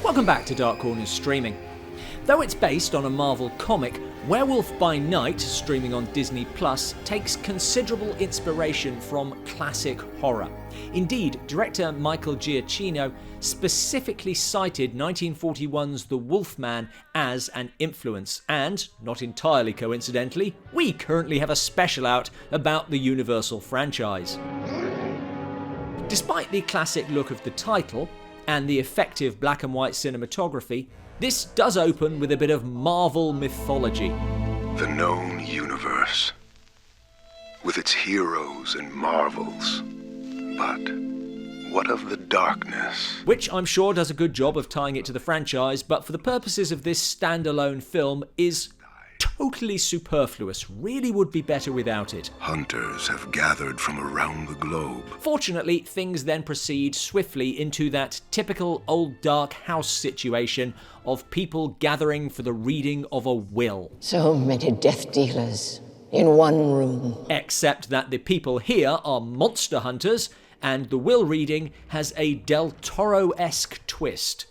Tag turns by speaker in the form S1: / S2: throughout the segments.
S1: Welcome back to Dark Corners Streaming. Though it's based on a Marvel comic, Werewolf by Night, streaming on Disney Plus, takes considerable inspiration from classic horror. Indeed, director Michael Giacchino specifically cited 1941's The Wolfman as an influence, and, not entirely coincidentally, we currently have a special out about the Universal franchise. Despite the classic look of the title, and the effective black and white cinematography, this does open with a bit of Marvel mythology.
S2: The known universe, with its heroes and marvels. But what of the darkness?
S1: Which I'm sure does a good job of tying it to the franchise, but for the purposes of this standalone film is totally superfluous. Really would be better without it.
S2: Hunters have gathered from around the globe.
S1: Fortunately, things then proceed swiftly into that typical old dark house situation of people gathering for the reading of a will.
S3: So many death dealers in one room.
S1: Except that the people here are monster hunters, and the will reading has a Del Toro-esque twist.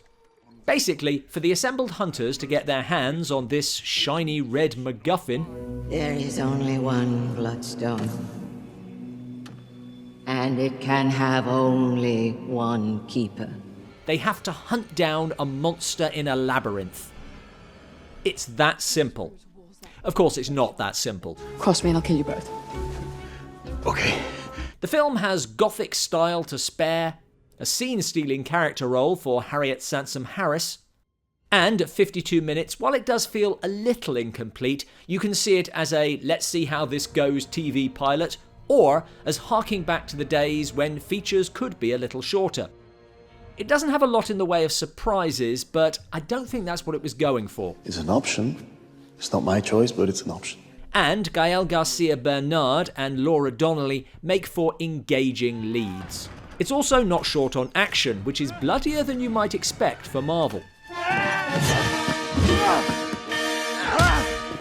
S1: Basically, for the assembled hunters to get their hands on this shiny red MacGuffin,
S3: there is only one bloodstone. And it can have only one keeper.
S1: they have to hunt down a monster in a labyrinth. It's that simple. Of course, it's not that simple.
S4: Cross me and I'll kill you both.
S2: Okay.
S1: The film has gothic style to spare, a scene-stealing character role for Harriet Sansom Harris, and at 52 minutes, while it does feel a little incomplete, you can see it as a let's see how this goes TV pilot, or as harking back to the days when features could be a little shorter. It doesn't have a lot in the way of surprises, but I don't think that's what it was going for.
S5: It's an option. It's not my choice, but it's an option.
S1: And Gael Garcia Bernard and Laura Donnelly make for engaging leads. It's also not short on action, which is bloodier than you might expect for Marvel.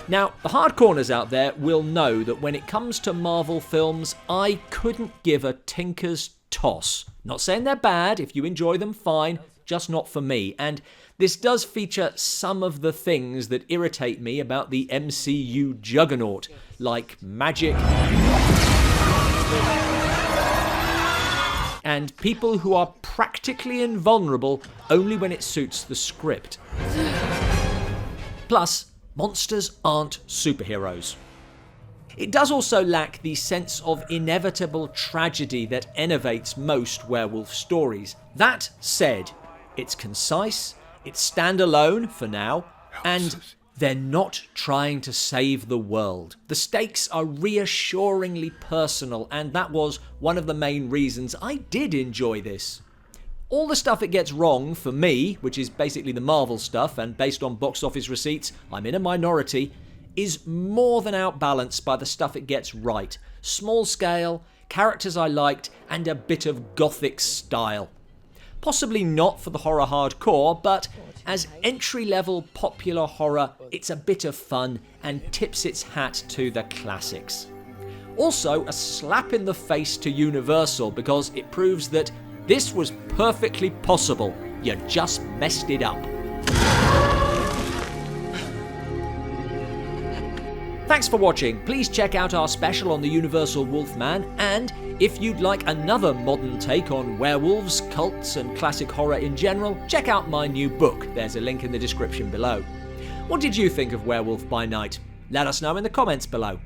S1: Now, the hardcorners out there will know that when it comes to Marvel films, I couldn't give a tinker's toss. Not saying they're bad, if you enjoy them, fine, just not for me. And this does feature some of the things that irritate me about the MCU juggernaut, like magic and people who are practically invulnerable only when it suits the script. Plus, monsters aren't superheroes. It does also lack the sense of inevitable tragedy that enervates most werewolf stories. That said, it's concise, it's standalone for now, and they're not trying to save the world. The stakes are reassuringly personal, and that was one of the main reasons I did enjoy this. All the stuff it gets wrong, for me, which is basically the Marvel stuff, and based on box office receipts, I'm in a minority, is more than outbalanced by the stuff it gets right. Small scale, characters I liked, and a bit of gothic style. Possibly not for the horror hardcore, but as entry-level popular horror, it's a bit of fun and tips its hat to the classics. Also, a slap in the face to Universal, because it proves that this was perfectly possible. You just messed it up. Thanks for watching. Please check out our special on the Universal Wolfman, and if you'd like another modern take on werewolves, cults, and classic horror in general, check out my new book. There's a link in the description below. What did you think of Werewolf by Night? Let us know in the comments below.